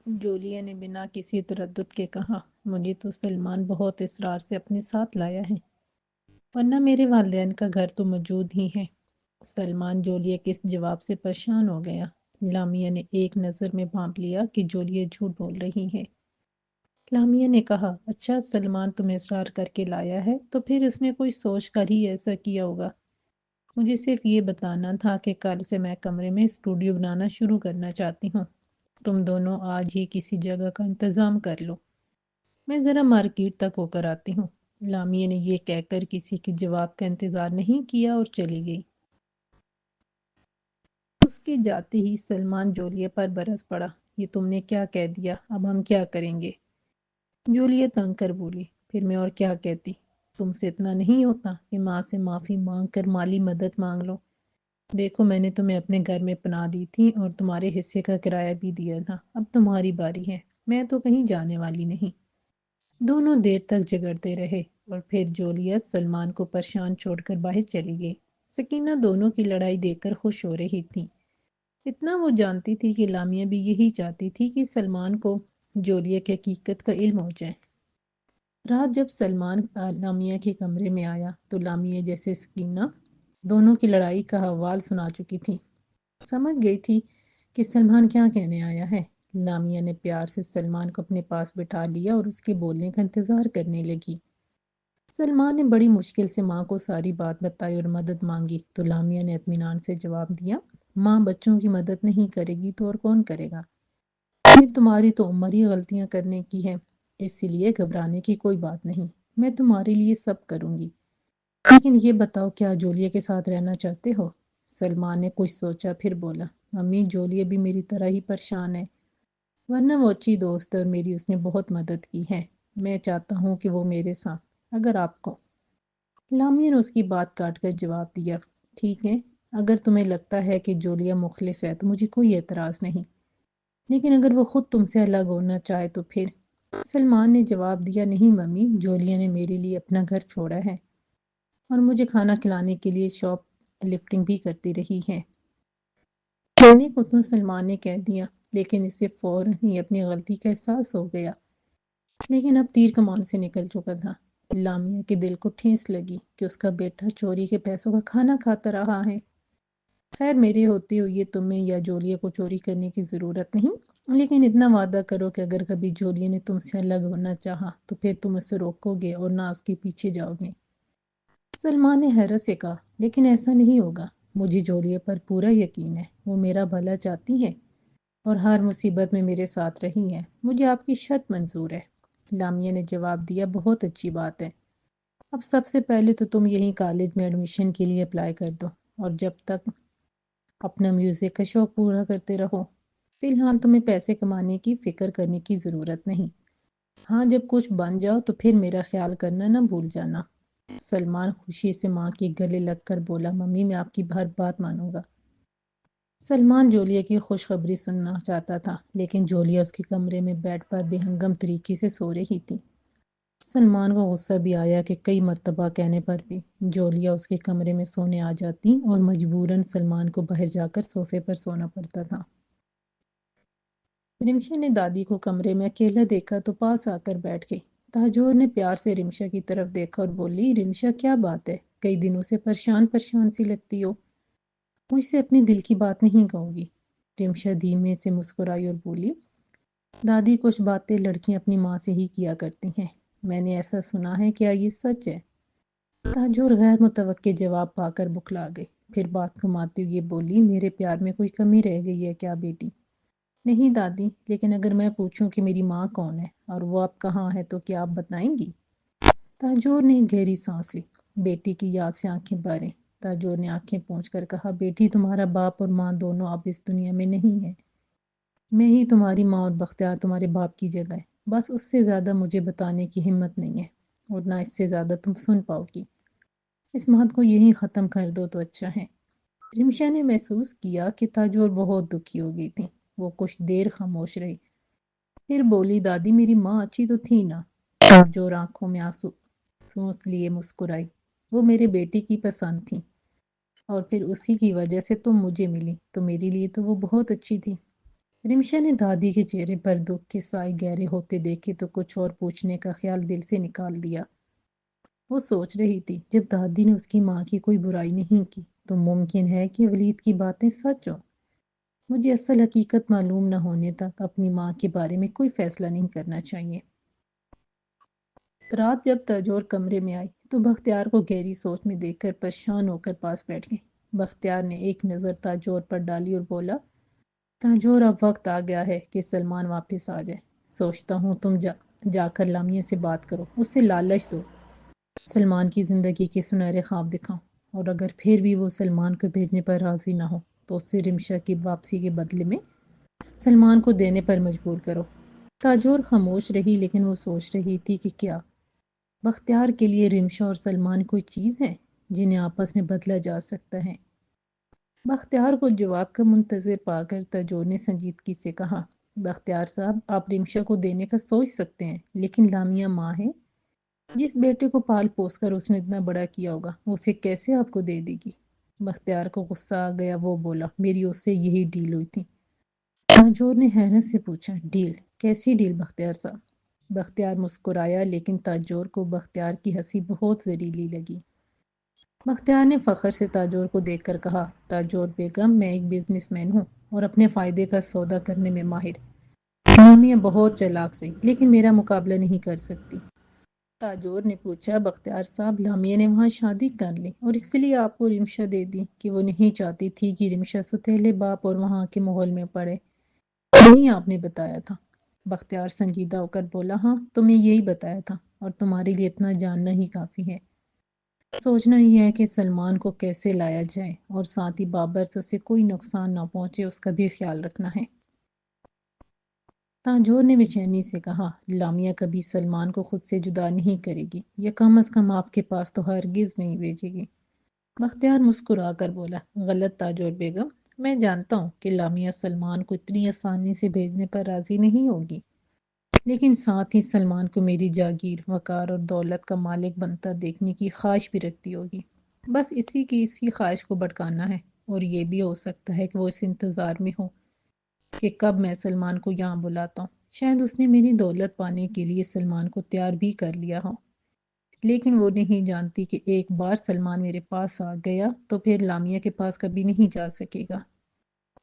Julia نے بنا کسی تردد کے کہا، مجھے تو سلمان بہت اصرار سے اپنے ساتھ لایا ہے، ورنہ میرے والدین کا گھر تو موجود ہی ہے۔ سلمان جولیا کے اس جواب سے پریشان ہو گیا۔ لامیا نے ایک نظر میں بھانپ لیا کہ جولیا جھوٹ بول رہی ہے۔ لامیا نے کہا، اچھا سلمان تمہیں اصرار کر کے لایا ہے تو پھر اس نے کوئی سوچ کر ہی ایسا کیا ہوگا۔ مجھے صرف یہ بتانا تھا کہ کل سے میں کمرے میں اسٹوڈیو بنانا شروع کرنا چاہتی ہوں۔ تم دونوں آج ہی کسی جگہ کا انتظام کر لو، میں ذرا مارکیٹ تک ہو کر آتی ہوں۔ لامیا نے یہ کہہ کر کسی کے جواب کا انتظار نہیں کیا اور چلی گئی۔ اس کے جاتے ہی سلمان جولیا پر برس پڑا، یہ تم نے کیا کہہ دیا، اب ہم کیا کریں گے؟ جولیا تنگ کر بولی، پھر میں اور کیا کہتی؟ تم سے اتنا نہیں ہوتا کہ ماں سے معافی مانگ کر مالی مدد مانگ لو؟ دیکھو میں نے تمہیں اپنے گھر میں پناہ دی تھی اور تمہارے حصے کا کرایہ بھی دیا تھا، اب تمہاری باری ہے، میں تو کہیں جانے والی نہیں۔ دونوں دیر تک جھگڑتے رہے اور پھر جولیا سلمان کو پریشان چھوڑ کر باہر چلی گئی۔ سکینہ دونوں کی لڑائی دیکھ کر خوش ہو رہی تھی۔ اتنا وہ جانتی تھی کہ لامیا بھی یہی چاہتی تھی کہ سلمان کو جولیا کی حقیقت کا علم ہو جائے۔ رات جب سلمان لامیا کے کمرے میں آیا تو لامیا جیسے سکینہ دونوں کی لڑائی کا حوال سنا چکی تھی۔ سمجھ گئی تھی کہ سلمان کیا کہنے آیا ہے۔ لامیا نے پیار سے سلمان کو اپنے پاس بٹھا لیا اور اس کے بولنے کا انتظار کرنے لگی۔ سلمان نے بڑی مشکل سے ماں کو ساری بات بتائی اور مدد مانگی تو لامیا نے اطمینان سے جواب دیا، ماں بچوں کی مدد نہیں کرے گی تو اور کون کرے گا؟ پھر تمہاری تو عمر ہی غلطیاں کرنے کی ہے، اسی لیے گھبرانے کی کوئی بات نہیں، میں تمہارے لیے سب کروں گی۔ لیکن یہ بتاؤ کیا جولیا کے ساتھ رہنا چاہتے ہو؟ سلمان نے کچھ سوچا پھر بولا، امی جولیا بھی میری طرح ہی پریشان ہے، ورنہ وہ اچھی دوست ہے اور میری اس نے بہت مدد کی ہے۔ میں چاہتا ہوں کہ وہ میرے ساتھ، اگر آپ کو۔ لامیا نے اس کی بات کاٹ کر جواب دیا، ٹھیک ہے، اگر تمہیں لگتا ہے کہ جولیا مخلص ہے تو مجھے کوئی اعتراض نہیں، لیکن اگر وہ خود تم سے الگ ہونا چاہے تو پھر؟ سلمان نے جواب دیا، نہیں ممی، جولیا نے میرے لیے اپنا گھر چھوڑا ہے اور مجھے کھانا کھلانے کے لیے شاپ لفٹنگ بھی کرتی رہی ہے۔ کہنے کو تو سلمان نے کہہ دیا، لیکن اسے فوراً ہی اپنی غلطی کا احساس ہو گیا، لیکن اب تیر کمان سے نکل چکا تھا۔ لامیا کے دل کو ٹھیس لگی کہ اس کا بیٹا چوری کے پیسوں کا کھانا کھاتا رہا ہے۔ خیر میرے ہوتے ہوئے تمہیں یا جولیا کو چوری کرنے کی ضرورت نہیں، لیکن اتنا وعدہ کرو کہ اگر کبھی جولیا نے تم سے الگ ہونا چاہا تو پھر تم اسے روکو گے اور نہ اس کے پیچھے جاؤ گے۔ سلمان نے حیرت سے کہا، لیکن ایسا نہیں ہوگا، مجھے جولیا پر پورا یقین ہے، وہ میرا بھلا چاہتی ہے اور ہر مصیبت میں میرے ساتھ رہی ہے، مجھے آپ کی شرط منظور ہے۔ لامیا نے جواب دیا، بہت اچھی بات ہے، اب سب سے پہلے تو تم یہیں کالج میں ایڈمیشن کے لیے اپلائی کر دو اور جب تک اپنا میوزک کا شوق پورا کرتے رہو۔ فی الحال تمہیں پیسے کمانے کی فکر کرنے کی ضرورت نہیں، ہاں جب کچھ بن جاؤ تو پھر میرا خیال کرنا نہ بھول جانا۔ سلمان خوشی سے ماں کے گلے لگ کر بولا، ممی میں آپ کی ہر بات مانوں گا۔ سلمان جولیا کی خوشخبری سننا چاہتا تھا، لیکن جولیا اس کے کمرے میں بیڈ پر بے ہنگم طریقے سے سو رہی تھی۔ سلمان کو غصہ بھی آیا کہ کئی مرتبہ کہنے پر بھی جولیا اس کے کمرے میں سونے آ جاتی اور مجبوراً سلمان کو باہر جا کر صوفے پر سونا پڑتا تھا۔ رمشا نے دادی کو کمرے میں اکیلا دیکھا تو پاس آ کر بیٹھ گئی۔ تاجور نے پیار سے رمشا کی طرف دیکھا اور بولی، رمشا کیا بات ہے، کئی دنوں سے پریشان پریشان سی لگتی ہو، مجھ سے اپنے دل کی بات نہیں کہو گی؟ رمشا دھیمے سے مسکرائی اور بولی، دادی کچھ باتیں لڑکیاں اپنی ماں سے ہی کیا کرتی ہیں، میں نے ایسا سنا ہے، کیا یہ سچ ہے؟ تاجور غیر متوقع جواب پا کر بکھلا گئی، پھر بات گھماتے ہوئے بولی، میرے پیار میں کوئی کمی رہ گئی ہے کیا بیٹی؟ نہیں دادی، لیکن اگر میں پوچھوں کہ میری ماں کون ہے اور وہ اب کہاں ہے تو کیا آپ بتائیں گی؟ تاجور نے گہری سانس لی، بیٹی کی یاد سے آنکھیں بھریں۔ تاجور نے آنکھیں پونچھ کر کہا، بیٹی تمہارا باپ اور ماں دونوں اب اس دنیا میں نہیں ہیں، میں ہی تمہاری ماں اور بختیار تمہارے باپ کی جگہ ہے، بس اس سے زیادہ مجھے بتانے کی ہمت نہیں ہے اور نہ اس سے زیادہ تم سن پاؤ گی، اس بات کو یہی ختم کر دو تو اچھا ہے۔ رمشا نے محسوس کیا کہ تاجور بہت دکھی ہو گئی تھی، وہ کچھ دیر خاموش رہی، پھر بولی، دادی میری ماں اچھی تو تھی نا؟ تاجور آنکھوں میں آنسو سوس لیے مسکرائی، وہ میرے بیٹے کی پسند تھی اور پھر اسی کی وجہ سے تم مجھے ملی، تو میرے لیے تو وہ بہت اچھی تھی۔ رمشا نے دادی کے چہرے پر دکھ کے سائے گہرے ہوتے دیکھے تو کچھ اور پوچھنے کا خیال دل سے نکال دیا۔ وہ سوچ رہی تھی جب دادی نے اس کی ماں کی کوئی برائی نہیں کی تو ممکن ہے کہ ولید کی باتیں سچ ہوں۔ مجھے اصل حقیقت معلوم نہ ہونے تک اپنی ماں کے بارے میں کوئی فیصلہ نہیں کرنا چاہیے۔ رات جب تاجور کمرے میں آئی تو بختیار کو گہری سوچ میں دیکھ کر پریشان ہو کر پاس بیٹھ گئی۔ بختیار نے ایک نظر تاجور پر ڈالی اور بولا، تاجور اب وقت آ گیا ہے کہ سلمان واپس آ جائے۔ سوچتا ہوں تم جا کر لامیہ سے بات کرو، اسے لالچ دو، سلمان کی زندگی کے سنہرے خواب دکھاؤ، اور اگر پھر بھی وہ سلمان کو بھیجنے پر راضی نہ ہو تو اسے رمشا کی واپسی کے بدلے میں سلمان کو دینے پر مجبور کرو۔ تاجور خاموش رہی لیکن وہ سوچ رہی تھی کہ کیا بختیار کے لیے رمشا اور سلمان کوئی چیز ہے جنہیں آپس میں بدلا جا سکتا ہے؟ بختیار کو جواب کا منتظر پا کر تاجور نے سنجیدگی سے کہا، بختیار صاحب آپ رمشا کو دینے کا سوچ سکتے ہیں لیکن لامیہ ماں ہے، جس بیٹے کو پال پوس کر اس نے اتنا بڑا کیا ہوگا وہ اسے کیسے آپ کو دے دے گی؟ بختیار کو غصہ آ گیا، وہ بولا، میری اس سے یہی ڈیل ہوئی تھی۔ تاجور نے حیرت سے پوچھا، ڈیل؟ کیسی ڈیل بختیار صاحب؟ بختیار مسکرایا لیکن تاجور کو بختیار کی ہنسی بہت زہریلی لگی۔ بختیار نے فخر سے تاجور کو دیکھ کر کہا، تاجور بیگم میں ایک بزنس مین ہوں اور اپنے فائدے کا سودا کرنے میں ماہر۔ لامیہ بہت چالاک سے لیکن میرا مقابلہ نہیں کر سکتی۔ تاجور نے پوچھا، بختیار صاحب لامیہ نے وہاں شادی کر لی اور اس لیے آپ کو رمشا دے دی کہ وہ نہیں چاہتی تھی کہ رمشا ستیلے باپ اور وہاں کے ماحول میں پڑے؟ نہیں، آپ نے بتایا تھا۔ بختیار سنجیدہ ہو کر بولا، ہاں تمہیں یہی بتایا تھا اور تمہارے لیے اتنا جاننا ہی کافی ہے۔ سوچنا ہی ہے کہ سلمان کو کیسے لایا جائے اور ساتھ ہی بابر سے اسے کوئی نقصان نہ پہنچے اس کا بھی خیال رکھنا ہے۔ تاجور نے بے چینی سے کہا، لامیہ کبھی سلمان کو خود سے جدا نہیں کرے گی، یا کم از کم آپ کے پاس تو ہرگز نہیں بھیجے گی۔ بختیار مسکرا کر بولا، غلط تاجور بیگم، میں جانتا ہوں کہ لامیہ سلمان کو اتنی آسانی سے بھیجنے پر راضی نہیں ہوگی، لیکن ساتھ ہی سلمان کو میری جاگیر، وقار اور دولت کا مالک بنتا دیکھنے کی خواہش بھی رکھتی ہوگی۔ بس اسی خواہش کو بھڑکانا ہے، اور یہ بھی ہو سکتا ہے کہ وہ اس انتظار میں ہو کہ کب میں سلمان کو یہاں بلاتا ہوں۔ شاید اس نے میری دولت پانے کے لیے سلمان کو تیار بھی کر لیا ہو، لیکن وہ نہیں جانتی کہ ایک بار سلمان میرے پاس آ گیا تو پھر لامیہ کے پاس کبھی نہیں جا سکے گا۔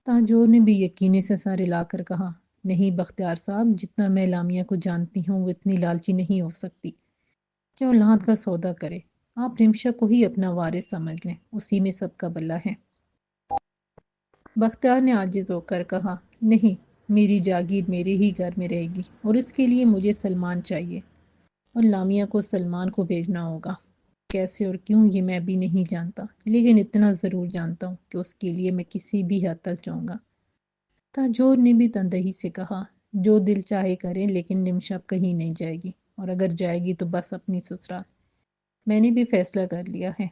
تاجور نے بھی یقینی سے سر ہلا کر کہا، نہیں بختیار صاحب، جتنا میں لامیہ کو جانتی ہوں وہ اتنی لالچی نہیں ہو سکتی کہ اولاد کا سودا کرے۔ آپ رمشا کو ہی اپنا وارث سمجھ لیں، اسی میں سب کا بھلا ہے۔ بختیار نے عاجز ہو کر کہا، نہیں، میری جاگیر میرے ہی گھر میں رہے گی اور اس کے لیے مجھے سلمان چاہیے، اور لامیہ کو سلمان کو بھیجنا ہوگا۔ کیسے اور کیوں یہ میں بھی نہیں جانتا، لیکن اتنا ضرور جانتا ہوں کہ اس کے لیے میں کسی بھی حد تک جاؤں گا۔ تاجور نے بھی تندہی سے کہا، جو دل چاہے کرے، لیکن رمشا اب کہیں نہیں جائے گی، اور اگر جائے گی تو بس اپنی سسرال۔ میں نے بھی فیصلہ کر لیا ہے۔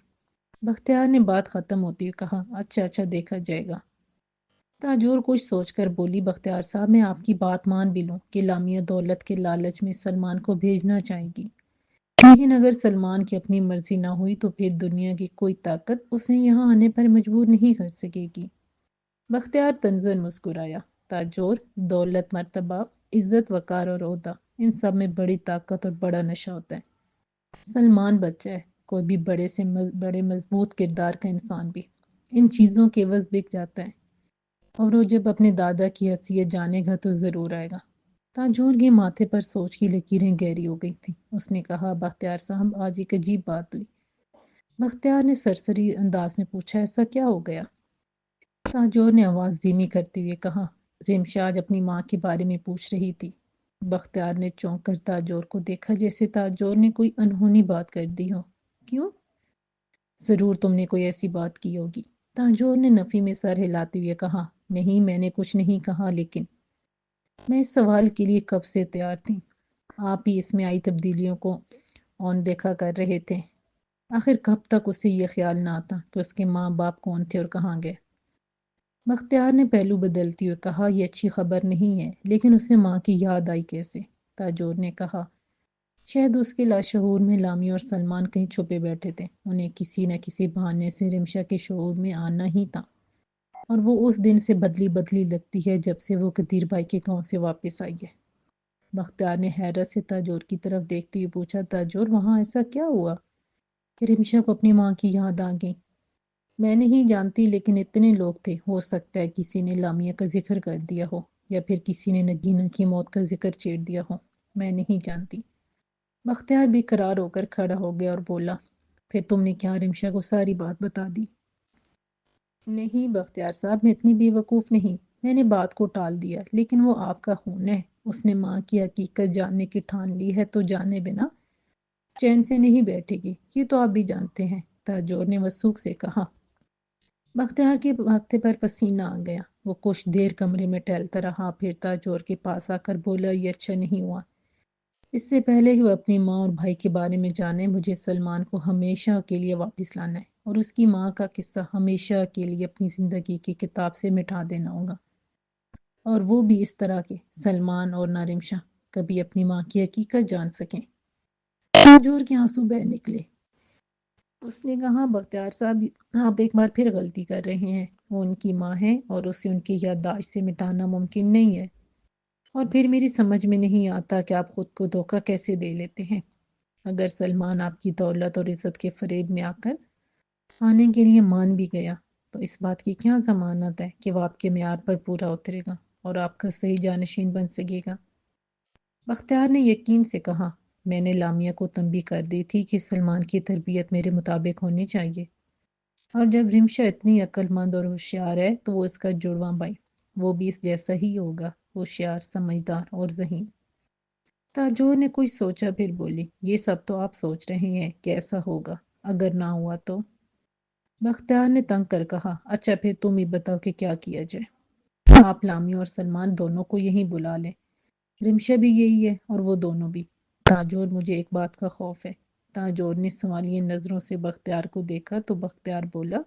بختیار نے بات ختم ہوتی ہوئی کہا، اچھا اچھا، دیکھا جائے گا۔ تاجور کچھ سوچ کر بولی، بختیار صاحب میں آپ کی بات مان بھی لوں کہ لامیہ دولت کے لالچ میں سلمان کو بھیجنا چاہے گی، لیکن اگر سلمان کی اپنی مرضی نہ ہوئی تو پھر دنیا کی کوئی طاقت اسے یہاں آنے پر مجبور نہیں کر سکے گی۔ بختیار طنزاً مسکرایا، تاجور، دولت، مرتبہ، عزت، وقار اور عہدہ، ان سب میں بڑی طاقت اور بڑا نشہ ہوتا ہے۔ سلمان بچہ ہے، کوئی بھی بڑے سے بڑے مضبوط کردار کا انسان بھی ان چیزوں کے عوض بک جاتا ہے، اور وہ جب اپنے دادا کی حیثیت جانے گا تو ضرور آئے گا۔ تاجور کے ماتھے پر سوچ کی لکیریں گہری ہو گئی تھیں۔ اس نے کہا، بختیار صاحب، آج ایک عجیب بات ہوئی۔ بختیار نے سرسری انداز میں پوچھا، ایسا کیا ہو گیا؟ تاجور نے آواز دھیمی کرتے ہوئے کہا، رمشا آج اپنی ماں کے بارے میں پوچھ رہی تھی۔ بختیار نے چونک کر تاجور کو دیکھا، جیسے تاجور نے کوئی انہونی بات کر دی ہو۔ کیوں؟ ضرور تم نے کوئی ایسی بات کی ہوگی۔ تاجور نے نفی میں سر ہلاتے ہوئے کہا، نہیں، میں نے کچھ نہیں کہا، لیکن میں اس سوال کے لیے کب سے تیار تھی۔ آپ ہی اس میں آئی تبدیلیوں کو اون دیکھا کر رہے تھے۔ آخر کب تک اسے یہ خیال نہ آتا کہ اس کے ماں باپ کون تھے اور کہاں گئے؟ بختیار نے پہلو بدلتی ہوئے کہا، یہ اچھی خبر نہیں ہے، لیکن اسے ماں کی یاد آئی کیسے؟ تاجور نے کہا، شاید اس کے لاشعور میں لامی اور سلمان کہیں چھپے بیٹھے تھے، انہیں کسی نہ کسی بہانے سے رمشا کے شعور میں آنا ہی تھا۔ اور وہ اس دن سے بدلی بدلی لگتی ہے جب سے وہ قدیر بھائی کے گاؤں سے واپس آئی ہے۔ بختیار نے حیرت سے تاجور کی طرف دیکھتے ہوئے پوچھا، تاجور وہاں ایسا کیا ہوا کہ رمشا کو اپنی ماں کی یاد آ گئی؟ میں نہیں جانتی، لیکن اتنے لوگ تھے، ہو سکتا ہے کسی نے لامیا کا ذکر کر دیا ہو یا پھر کسی نے نگینہ کی موت کا ذکر چھیڑ دیا ہو، میں نہیں جانتی۔ بختیار بھی قرار ہو کر کھڑا ہو گیا اور بولا، پھر تم نے کیا رمشا کو ساری بات بتا دی؟ نہیں بختیار صاحب، میں اتنی بے وقوف نہیں، میں نے بات کو ٹال دیا، لیکن وہ آپ کا خون ہے، اس نے ماں کی حقیقت جاننے کی ٹھان لی ہے تو جانے بنا چین سے نہیں بیٹھے گی، یہ تو آپ بھی جانتے ہیں، تاجور نے وثوق سے کہا۔ بختیار کے ماتھے پر پسینہ آ گیا، وہ کچھ دیر کمرے میں ٹہلتا رہا، پھر تاجور کے پاس آ کر بولا، یہ اچھا نہیں ہوا، اس سے پہلے کہ وہ اپنی ماں اور بھائی کے بارے میں جانے، مجھے سلمان کو ہمیشہ کے لیے واپس لانا ہے اور اس کی ماں کا قصہ ہمیشہ کے لیے اپنی زندگی کی کتاب سے مٹا دینا ہوگا، اور وہ بھی اس طرح کہ سلمان اور نارمشا کبھی اپنی ماں کی حقیقت جان سکیں۔ تاجور کے آنسو بہہ نکلے۔ اس نے کہا، بختیار صاحب آپ ایک بار پھر غلطی کر رہے ہیں، وہ ان کی ماں ہے اور اسے ان کی یادداشت سے مٹانا ممکن نہیں ہے، اور پھر میری سمجھ میں نہیں آتا کہ آپ خود کو دھوکہ کیسے دے لیتے ہیں۔ اگر سلمان آپ کی دولت اور عزت کے فریب میں آ کر آنے کے لیے مان بھی گیا تو اس بات کی کیا ضمانت ہے کہ وہ آپ کے معیار پر پورا اترے گا اور آپ کا صحیح جانشین بن سکے گا؟ بختیار نے یقین سے کہا، میں نے لامیا کو تنبیہ کر دی تھی کہ سلمان کی تربیت میرے مطابق ہونی چاہیے، اور جب رمشا اتنی عقل مند اور ہوشیار ہے تو وہ اس کا جڑواں بھائی، وہ بھی اس جیسا ہی ہوگا، ہوشیار، سمجھدار اور ذہین۔ تاجور نے کچھ سوچا، پھر بولی، یہ سب تو آپ سوچ رہے ہیں کہ ایسا ہوگا، اگر نہ ہوا تو؟ بختیار نے تنگ کر کہا، اچھا پھر تم ہی بتاؤ کہ کیا کیا جائے؟ آپ لامیہ اور سلمان دونوں کو یہیں بلا لیں، رمشا بھی یہی ہے اور وہ دونوں بھی۔ تاجور مجھے ایک بات کا خوف ہے۔ تاجور نے سوالیہ نظروں سے بختیار کو دیکھا تو بختیار بولا،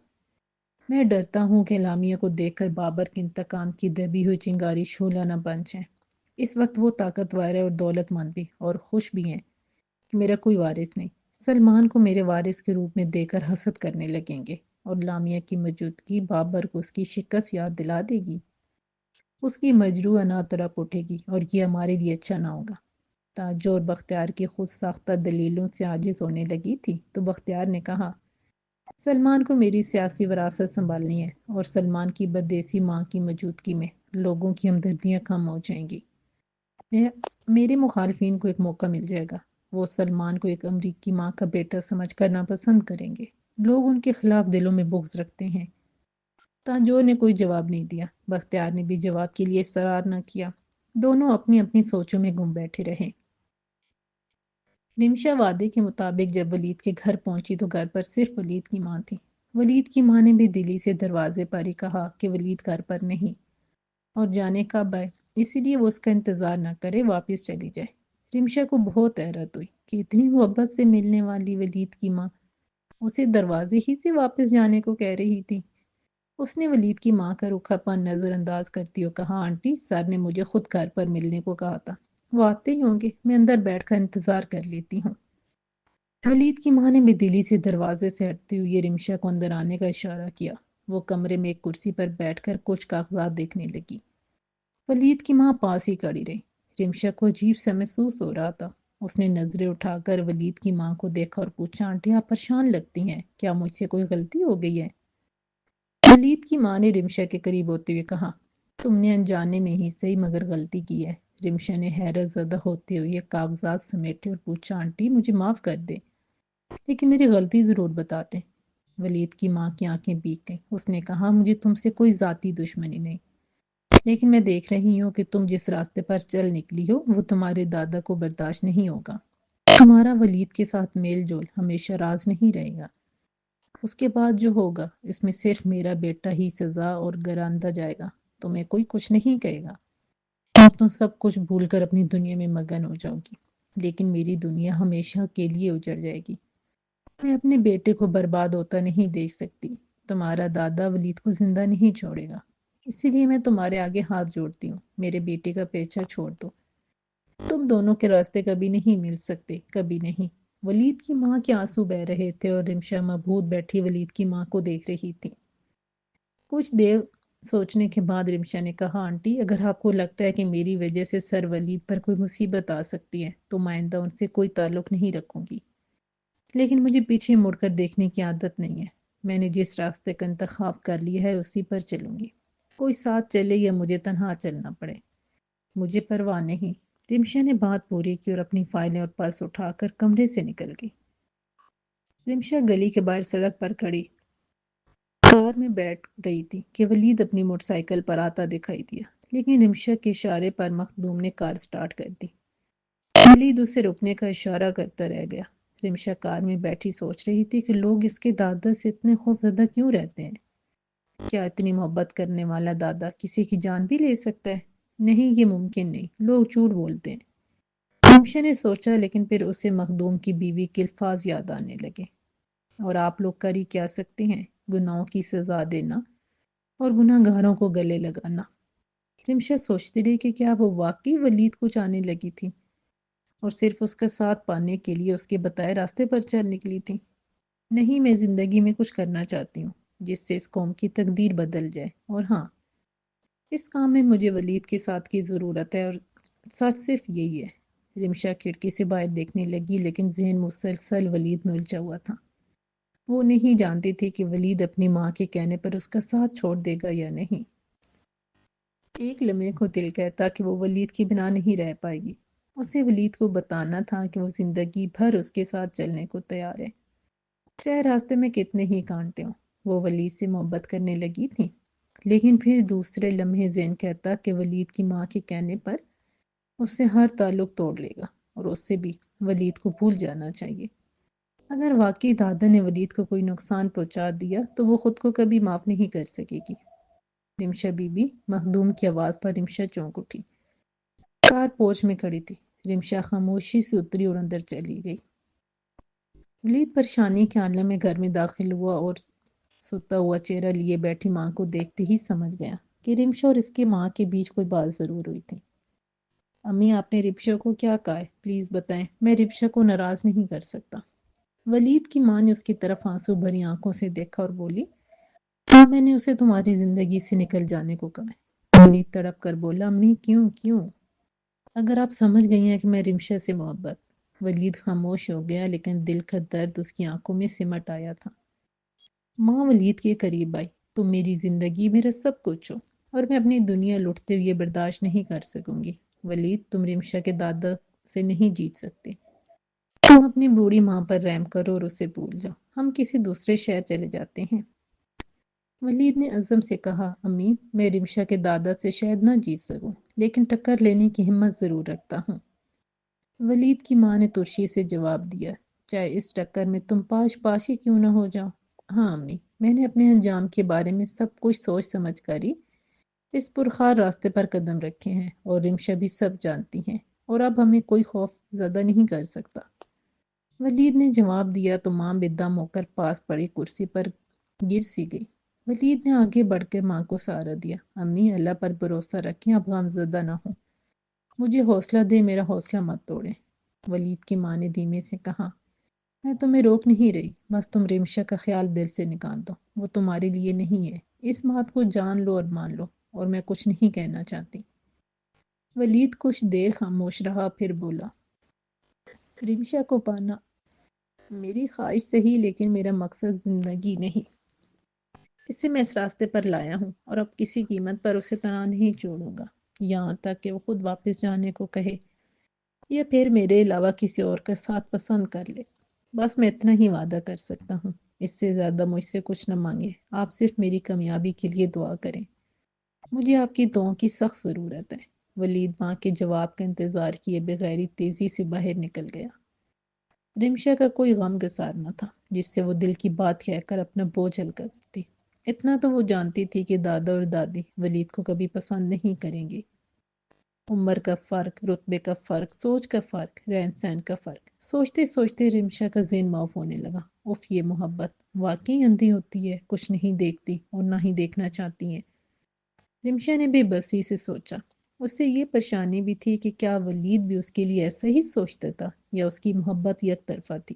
میں ڈرتا ہوں کہ لامیہ کو دیکھ کر بابر کے انتقام کی دبی ہوئی چنگاری شعلہ نہ بن جائے۔ اس وقت وہ طاقتور ہے اور دولت مند بھی، اور خوش بھی ہیں کہ میرا کوئی وارث نہیں۔ سلمان کو میرے وارث کے روپ میں دے کر حسد کرنے لگیں گے، اور لامیا کی موجودگی بابر کو اس کی شکست یاد دلا دے گی، اس کی مجروح انا تڑپ اٹھے گی، اور یہ ہمارے لیے اچھا نہ ہوگا۔ تاجور بختیار کی خود ساختہ دلیلوں سے عاجز ہونے لگی تھی تو بختیار نے کہا، سلمان کو میری سیاسی وراثت سنبھالنی ہے، اور سلمان کی بدیسی ماں کی موجودگی میں لوگوں کی ہمدردیاں کم ہو جائیں گی۔ میرے مخالفین کو ایک موقع مل جائے گا، وہ سلمان کو ایک امریکی ماں کا بیٹا سمجھ کر ناپسند کریں گے، لوگ ان کے خلاف دلوں میں بغض رکھتے ہیں۔ تاجور نے کوئی جواب نہیں دیا، بختیار نے بھی جواب کے لیے اصرار نہ کیا، دونوں اپنی اپنی سوچوں میں گم بیٹھے رہے۔ رمشا وعدے کے مطابق جب ولید کے گھر پہنچی تو گھر پر صرف ولید کی ماں تھی۔ ولید کی ماں نے بھی دلی سے دروازے پر ہی کہا کہ ولید گھر پر نہیں اور جانے کب آئے، اسی لیے وہ اس کا انتظار نہ کرے، واپس چلی جائے۔ رمشا کو بہت حیرت ہوئی کہ اتنی محبت سے ملنے والی ولید کی ماں اسے دروازے ہی سے واپس جانے کو کہہ رہی تھی۔ اس نے ولید کی ماں کا روکھاپن نظر انداز کرتی ہوئے کہا، آنٹی سر نے مجھے خود گھر پر ملنے کو کہا تھا، وہ آتے ہی ہوں گے، میں اندر بیٹھ کر انتظار کر لیتی ہوں۔ ولید کی ماں نے بھی دلی سے دروازے سے ہٹتے ہوئے رمشا کو اندر آنے کا اشارہ کیا۔ وہ کمرے میں ایک کرسی پر بیٹھ کر کچھ کاغذات دیکھنے لگی۔ ولید کی ماں پاس ہی کھڑی رہی۔ رمشا کو عجیب سا محسوس ہو رہا تھا۔ اس نے نظریں اٹھا کر ولید کی ماں کو دیکھا اور پوچھا، آنٹی آپ پریشان لگتی ہیں، کیا مجھ سے کوئی غلطی ہو گئی ہے؟ ولید کی ماں نے رمشا کے قریب ہوتے ہوئے کہا، تم نے انجانے میں ہی صحیح مگر غلطی کی ہے۔ رمشا نے حیرت زدہ ہوتے ہوئے کاغذات سمیٹے اور پوچھا، آنٹی مجھے معاف کر دے، لیکن میری غلطی ضرور بتا دیں۔ ولید کی ماں کی آنکھیں بھیگ گئیں۔ اس نے کہا، مجھے تم سے کوئی ذاتی دشمنی نہیں، لیکن میں دیکھ رہی ہوں کہ تم جس راستے پر چل نکلی ہو وہ تمہارے دادا کو برداشت نہیں ہوگا۔ تمہارا ولید کے ساتھ میل جول ہمیشہ راز نہیں رہے گا۔ اس کے بعد جو ہوگا اس میں صرف میرا بیٹا ہی سزا اور گراندہ جائے گا، تمہیں کوئی کچھ نہیں کہے گا، اور تم سب کچھ بھول کر اپنی دنیا میں مگن ہو جاؤ گی، لیکن میری دنیا ہمیشہ کے لیے اجڑ جائے گی۔ میں اپنے بیٹے کو برباد ہوتا نہیں دیکھ سکتی۔ تمہارا دادا ولید کو زندہ نہیں چھوڑے گا، اسی لیے میں تمہارے آگے ہاتھ جوڑتی ہوں، میرے بیٹے کا پیچھا چھوڑ دو۔ تم دونوں کے راستے کبھی نہیں مل سکتے، کبھی نہیں۔ ولید کی ماں کے آنسو بہہ رہے تھے اور رمشا مبہوت بیٹھی ولید کی ماں کو دیکھ رہی تھی۔ کچھ دیر سوچنے کے بعد رمشا نے کہا، آنٹی اگر آپ کو لگتا ہے کہ میری وجہ سے سر ولید پر کوئی مصیبت آ سکتی ہے تو میں آئندہ ان سے کوئی تعلق نہیں رکھوں گی، لیکن مجھے پیچھے مڑ کر دیکھنے کی عادت نہیں ہے۔ میں نے جس راستے کا انتخاب کر لیا ہے اسی پر چلوں گی، کوئی ساتھ چلے یا مجھے تنہا چلنا پڑے، مجھے پرواہ نہیں۔ رمشا نے بات پوری کی اور اپنی فائلیں اور پرس اٹھا کر کمرے سے نکل گئی۔ رمشا گلی کے باہر سڑک پر کھڑی کار میں بیٹھ گئی تھی کہ ولید اپنی موٹر سائیکل پر آتا دکھائی دیا، لیکن رمشا کے اشارے پر مخدوم نے کار سٹارٹ کر دی۔ ولید اسے رکنے کا اشارہ کرتا رہ گیا۔ رمشا کار میں بیٹھی سوچ رہی تھی کہ لوگ اس کے دادا سے اتنے خوف زدہ کیوں رہتے ہیں؟ کیا اتنی محبت کرنے والا دادا کسی کی جان بھی لے سکتا ہے؟ نہیں، یہ ممکن نہیں، لوگ جھوٹ بولتے ہیں۔ رمشا نے سوچا، لیکن پھر اسے مخدوم کی بیوی کے الفاظ یاد آنے لگے، اور آپ لوگ کر ہی کیا سکتے ہیں، گناہوں کی سزا دینا اور گناہ گاروں کو گلے لگانا۔ رمشا سوچتی رہی کہ کیا وہ واقعی ولید کو چاہنے لگی تھی اور صرف اس کا ساتھ پانے کے لیے اس کے بتائے راستے پر چل نکلی تھی۔ نہیں، میں زندگی میں کچھ کرنا چاہتی ہوں جس سے اس قوم کی تقدیر بدل جائے، اور ہاں، اس کام میں مجھے ولید کے ساتھ کی ضرورت ہے، اور سچ صرف یہی ہے۔ رمشا کھڑکی سے باہر دیکھنے لگی، لیکن ذہن مسلسل ولید میں الجھا ہوا تھا۔ وہ نہیں جانتی تھی کہ ولید اپنی ماں کے کہنے پر اس کا ساتھ چھوڑ دے گا یا نہیں۔ ایک لمحے کو دل کہتا کہ وہ ولید کے بنا نہیں رہ پائے گی۔ اسے ولید کو بتانا تھا کہ وہ زندگی بھر اس کے ساتھ چلنے کو تیار ہے، چاہے راستے میں کتنے ہی کانٹے ہوں۔ وہ ولید سے محبت کرنے لگی تھی، لیکن پھر دوسرے لمحے ذہن کہتا کہ ولید کی ماں کے کہنے پر اس سے ہر تعلق توڑ لے گا، اور اس سے بھی ولید کو بھول جانا چاہیے۔ اگر واقعی دادا نے ولید کو کوئی نقصان پہنچا دیا تو وہ خود کو کبھی معاف نہیں کر سکے گی۔ رمشا بی بی، مخدوم کی آواز پر رمشا چونک اٹھی۔ کار پورچ میں کھڑی تھی۔ رمشا خاموشی سے اتری اور اندر چلی گئی۔ ولید پریشانی کے عالم میں گھر میں داخل ہوا اور ستا ہوا چہرہ لیے بیٹھی ماں کو دیکھتے ہی سمجھ گیا کہ رمشا اور اس کی ماں کے بیچ کوئی بات ضرور ہوئی تھی۔ امی، آپ نے رمشا کو کیا کہا ہے؟ پلیز بتائیں، میں رمشا کو ناراض نہیں کر سکتا۔ ولید کی ماں نے اس کی طرف آنسو بھری آنکھوں سے دیکھا اور بولی، ہاں، میں نے اسے تمہاری زندگی سے نکل جانے کو کہا ہے۔ ولید تڑپ کر بولا، امی کیوں؟ اگر آپ سمجھ گئی ہیں کہ میں رمشا سے محبت۔ ولید خاموش ہو گیا، لیکن دل کا درد اس کی آنکھوں میں سمٹ آیا تھا۔ ماں ولید کے قریب آئی، تم میری زندگی میرا سب کچھ ہو، اور میں اپنی دنیا لٹتے ہوئے برداشت نہیں کر سکوں گی۔ ولید، تم رمشا کے دادا سے نہیں جیت سکتے۔ تم اپنی بوڑھی ماں پر رحم کرو اور اسے بھول جاؤ، ہم کسی دوسرے شہر چلے جاتے ہیں۔ ولید نے عزم سے کہا، امی، میں رمشا کے دادا سے شاید نہ جیت سکوں، لیکن ٹکر لینے کی ہمت ضرور رکھتا ہوں۔ ولید کی ماں نے ترشی سے جواب دیا، چاہے اس ٹکر میں تم پاش ہی کیوں نہ ہو جاؤ۔ ہاں امی، میں نے اپنے انجام کے بارے میں سب کچھ سوچ سمجھ کر ہی اس پرخار راستے پر قدم رکھے ہیں، اور رمشا بھی سب جانتی ہیں، اور اب ہمیں کوئی خوف زدہ نہیں کر سکتا۔ ولید نے جواب دیا تو ماں بے دم ہو کر پاس پڑی کرسی پر گر سی گئی۔ ولید نے آگے بڑھ کر ماں کو سہارا دیا، امی اللہ پر بھروسہ رکھیں، اب غم زدہ نہ ہو، مجھے حوصلہ دے، میرا حوصلہ مت توڑیں۔ ولید کی ماں نے دھیمے سے کہا، میں تمہیں روک نہیں رہی، بس تم رمشا کا خیال دل سے نکال دو، وہ تمہارے لیے نہیں ہے، اس بات کو جان لو اور مان لو، اور میں کچھ نہیں کہنا چاہتی۔ ولید کچھ دیر خاموش رہا، پھر بولا، رمشا کو پانا میری خواہش صحیح، لیکن میرا مقصد زندگی نہیں۔ اسے میں اس راستے پر لایا ہوں، اور اب کسی قیمت پر اسے تنہا نہیں چھوڑوں گا، یہاں تک کہ وہ خود واپس جانے کو کہے، یا پھر میرے علاوہ کسی اور کا ساتھ پسند کر لے۔ بس میں اتنا ہی وعدہ کر سکتا ہوں، اس سے زیادہ مجھ سے کچھ نہ مانگے، آپ صرف میری کامیابی کے لیے دعا کریں، مجھے آپ کی دعاؤں کی سخت ضرورت ہے۔ ولید ماں کے جواب کا انتظار کیے بغیر ہی تیزی سے باہر نکل گیا۔ رمشا کا کوئی غم گسار نہ تھا جس سے وہ دل کی بات کہہ کر اپنا بوجھ ہلکا کرتی۔ اتنا تو وہ جانتی تھی کہ دادا اور دادی ولید کو کبھی پسند نہیں کریں گے۔ عمر کا فرق، رتبے کا فرق، سوچ کا فرق، رہن سہن کا فرق، سوچتے سوچتے رمشا کا ذہن معاف ہونے لگا۔ اف، یہ محبت واقعی اندھی ہوتی ہے، کچھ نہیں دیکھتی اور نہ ہی دیکھنا چاہتی ہے۔ رمشا نے بے بسی سے سوچا۔ اس سے یہ پریشانی بھی تھی کہ کیا ولید بھی اس کے لیے ایسا ہی سوچتا تھا، یا اس کی محبت یک طرفہ تھی۔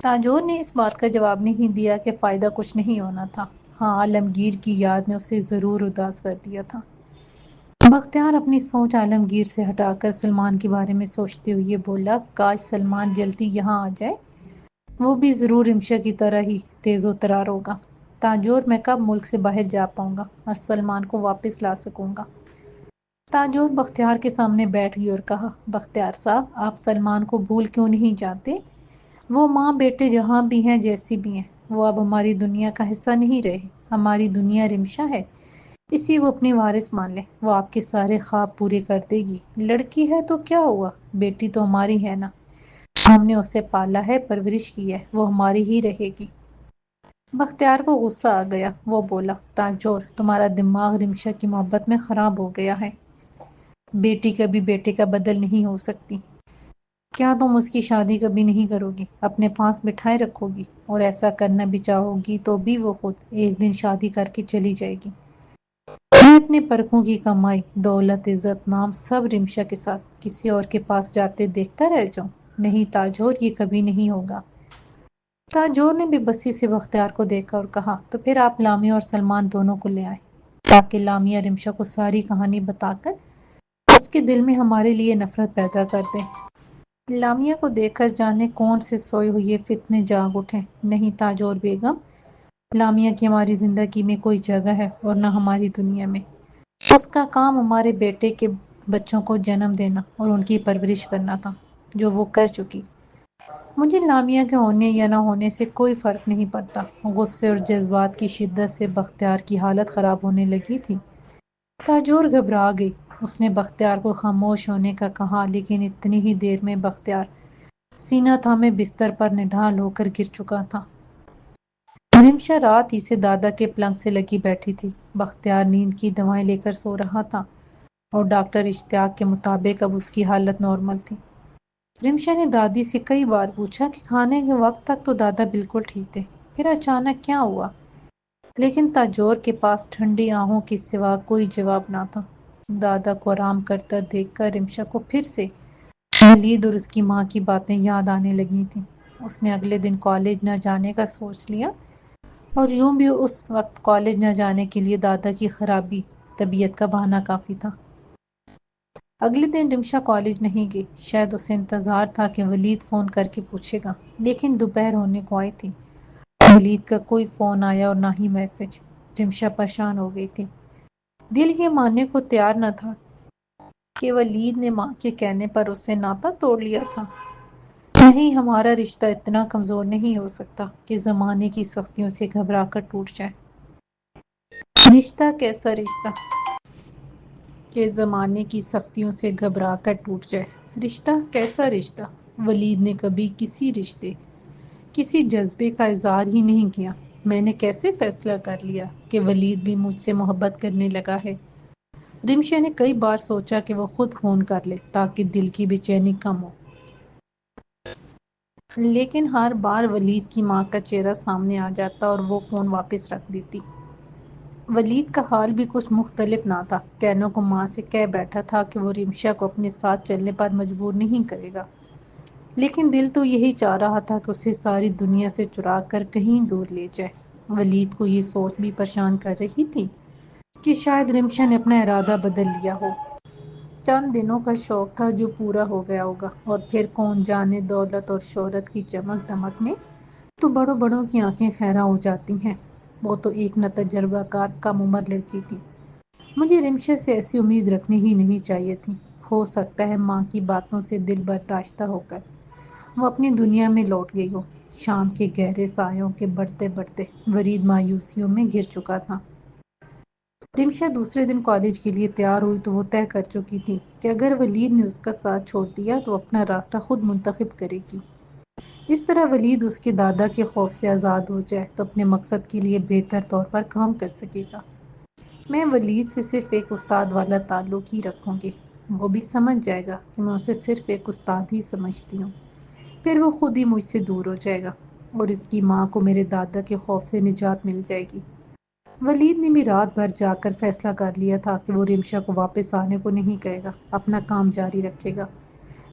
تاجور نے اس بات کا جواب نہیں دیا کہ فائدہ کچھ نہیں ہونا تھا۔ ہاں، عالمگیر کی یاد نے اسے ضرور اداس کر دیا تھا۔ بختیار اپنی سوچ عالمگیر سے ہٹا کر سلمان کے بارے میں سوچتے ہوئے بولا، کاش سلمان جلدی یہاں آ جائے، وہ بھی ضرور رمشا کی طرح ہی تیز و ترار ہوگا۔ تاجور، میں کب ملک سے باہر جا پاؤں گا اور سلمان کو واپس لا سکوں گا؟ تاجور بختیار کے سامنے بیٹھ گئی اور کہا، بختیار صاحب، آپ سلمان کو بھول کیوں نہیں جاتے؟ وہ ماں بیٹے جہاں بھی ہیں، جیسی بھی ہیں، وہ اب ہماری دنیا کا حصہ نہیں رہے۔ ہماری دنیا رمشا ہے، اسی کو اپنی وارث مان لیں، وہ آپ کے سارے خواب پورے کر دے گی۔ لڑکی ہے تو کیا ہوا، بیٹی تو ہماری ہے نا، ہم نے اسے پالا ہے، پرورش کی ہے، وہ ہماری ہی رہے گی۔ بختیار کو غصہ آ گیا، وہ بولا، تاجور، تمہارا دماغ رمشا کی محبت میں خراب ہو گیا ہے۔ بیٹی کبھی بیٹے کا بدل نہیں ہو سکتی۔ کیا تم اس کی شادی کبھی نہیں کرو گی، اپنے پاس بٹھائے رکھو گی؟ اور ایسا کرنا بھی چاہو گی تو بھی وہ خود ایک دن شادی کر کے چلی جائے گی۔ میں اپنے پرکھوں کی کمائی، دولت، عزت، نام سب رمشا کے ساتھ کسی اور کے پاس جاتے دیکھتا رہ جاؤں؟ نہیں تاجور، یہ کبھی نہیں ہوگا۔ تاجور نے بے بسی سے بختیار کو دیکھا اور کہا، تو پھر آپ لامیا اور سلمان دونوں کو لے آئیں، تاکہ لامیا رمشا کو ساری کہانی بتا کر اس کے دل میں ہمارے لیے نفرت پیدا کر دے۔ لامیا کو دیکھ کر جانے کون سے سوئے ہوئے فتنے جاگ اٹھے۔ نہیں تاجور بیگم، لامیا کی ہماری زندگی میں کوئی جگہ ہے اور نہ ہماری دنیا میں۔ اس کا کام ہمارے بیٹے کے بچوں کو جنم دینا اور ان کی پرورش کرنا تھا، جو وہ کر چکی۔ مجھے لامیا کے ہونے یا نہ ہونے سے کوئی فرق نہیں پڑتا۔ غصے اور جذبات کی شدت سے بختیار کی حالت خراب ہونے لگی تھی۔ تاجور گھبرا گئی۔ اس نے بختیار کو خاموش ہونے کا کہا، لیکن اتنی ہی دیر میں بختیار سینہ تھامے بستر پر نڈھال ہو کر گر چکا تھا۔ رمشا رات ہی سے دادا کے پلنگ سے لگی بیٹھی تھی۔ بختیار نیند کی دوائیں لے کر سو رہا تھا اور ڈاکٹر اشتیاق کے مطابق اب اس کی حالت نارمل تھی۔ رمشا نے دادی سے کئی بار پوچھا کہ کھانے کے وقت تک تو دادا بالکل ٹھیک تھے، پھر اچانک کیا ہوا؟ لیکن تاجور کے پاس ٹھنڈی آہوں کے سوا کوئی جواب نہ تھا۔ دادا کو آرام کرتا دیکھ کر رمشا کو پھر سے ولید اور اس کی ماں کی باتیں یاد آنے لگی تھیں۔ اس نے اگلے دن کالج نہ جانے کا سوچ لیا، اور یوں بھی اس وقت کالج نہ جانے کے لیے دادا کی خرابی طبیعت کا بہانہ کافی تھا۔ اگلے دن رمشا کالج نہیں گئی۔ شاید اسے انتظار تھا کہ ولید فون کر کے پوچھے گا، لیکن دوپہر ہونے کو آئی تھی، ولید کا کوئی فون آیا اور نہ ہی میسج۔ رمشا پریشان ہو گئی تھی۔ دل یہ ماننے کو تیار نہ تھا کہ ولید نے ماں کے کہنے پر اس سے ناطا توڑ لیا تھا۔ نہیں، ہمارا رشتہ اتنا کمزور نہیں ہو سکتا کہ زمانے کی سختیوں سے گھبرا کر ٹوٹ جائے۔ رشتہ کیسا رشتہ کہ زمانے کی سختیوں سے گھبرا کر ٹوٹ جائے؟ رشتہ کیسا رشتہ؟ ولید نے کبھی کسی رشتے، کسی جذبے کا اظہار ہی نہیں کیا۔ میں نے کیسے فیصلہ کر لیا کہ ولید بھی مجھ سے محبت کرنے لگا ہے؟ رمشا نے کئی بار سوچا کہ وہ خود فون کر لے تاکہ دل کی بے چینی کم ہو، لیکن ہر بار ولید کی ماں کا چہرہ سامنے آ جاتا اور وہ فون واپس رکھ دیتی۔ ولید کا حال بھی کچھ مختلف نہ تھا۔ کینو کو ماں سے کہہ بیٹھا تھا کہ وہ رمشا کو اپنے ساتھ چلنے پر مجبور نہیں کرے گا، لیکن دل تو یہی چاہ رہا تھا کہ اسے ساری دنیا سے چرا کر کہیں دور لے جائے۔ ولید کو یہ سوچ بھی پریشان کر رہی تھی کہ شاید رمشا نے اپنا ارادہ بدل لیا ہو۔ چند دنوں کا شوق تھا جو پورا ہو گیا ہوگا، اور پھر کون جانے دولت اور شہرت کی چمک دمک میں تو بڑوں بڑوں کی آنکھیں خیرہ ہو جاتی ہیں۔ وہ تو ایک نہ تجربہ کار کم عمر لڑکی تھی۔ مجھے رمشا سے ایسی امید رکھنی ہی نہیں چاہیے تھی۔ ہو سکتا ہے ماں کی باتوں سے دل برداشتہ ہو کر وہ اپنی دنیا میں لوٹ گئی ہو۔ شام کے گہرے سایوں کے بڑھتے بڑھتے ورید مایوسیوں میں گر چکا تھا۔ رمشا دوسرے دن کالج کے لیے تیار ہوئی تو وہ طے کر چکی تھی کہ اگر ولید نے اس کا ساتھ چھوڑ دیا تو اپنا راستہ خود منتخب کرے گی۔ اس طرح ولید اس کے دادا کے خوف سے آزاد ہو جائے تو اپنے مقصد کے لیے بہتر طور پر کام کر سکے گا۔ میں ولید سے صرف ایک استاد والا تعلق ہی رکھوں گی، وہ بھی سمجھ جائے گا کہ میں اسے صرف ایک استاد ہی سمجھتی ہوں، پھر وہ خود ہی مجھ سے دور ہو جائے گا اور اس کی ماں کو میرے دادا کے خوف سے نجات مل جائے گی۔ ولید نے بھی رات بھر جا کر فیصلہ کر لیا تھا کہ وہ رمشا کو واپس آنے کو نہیں کہے گا، اپنا کام جاری رکھے گا،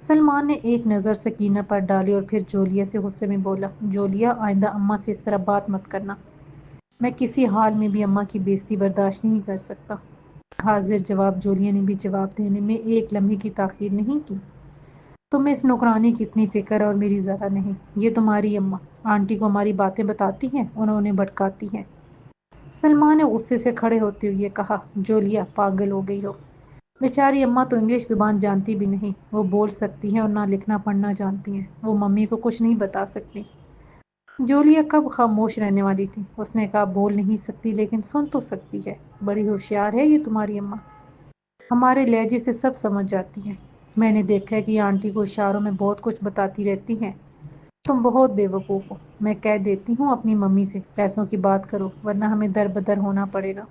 سلمان نے ایک نظر سکینہ پر ڈالی اور پھر جولیا سے غصے میں بولا، جولیا آئندہ اماں سے اس طرح بات مت کرنا، میں کسی حال میں بھی اماں کی بےعزتی برداشت نہیں کر سکتا۔ حاضر جواب جولیا نے بھی جواب دینے میں ایک لمحے کی تاخیر نہیں کی۔ تمہیں اس نوکرانی کی اتنی فکر اور میری ذرا نہیں، یہ تمہاری اماں آنٹی کو ہماری باتیں بتاتی ہیں اور انہیں بھٹکاتی ہیں۔ سلمان نے غصے سے کھڑے ہوتے ہوئے کہا، جولیا پاگل ہو گئی ہو، بیچاری اماں تو انگلش زبان جانتی بھی نہیں، وہ بول سکتی ہیں اور نہ لکھنا پڑھنا جانتی ہیں، وہ ممی کو کچھ نہیں بتا سکتی۔ جولیا کب خاموش رہنے والی تھی، اس نے کہا بول نہیں سکتی لیکن سن تو سکتی ہے، بڑی ہوشیار ہے یہ تمہاری اماں، ہمارے لہجے سے سب سمجھ جاتی ہے، میں نے دیکھا ہے کہ آنٹی کو اشاروں میں بہت کچھ بتاتی رہتی ہیں، تم بہت بے وقوف ہو، میں کہہ دیتی ہوں اپنی ممی سے پیسوں کی بات کرو ورنہ ہمیں در بدر ہونا پڑے گا،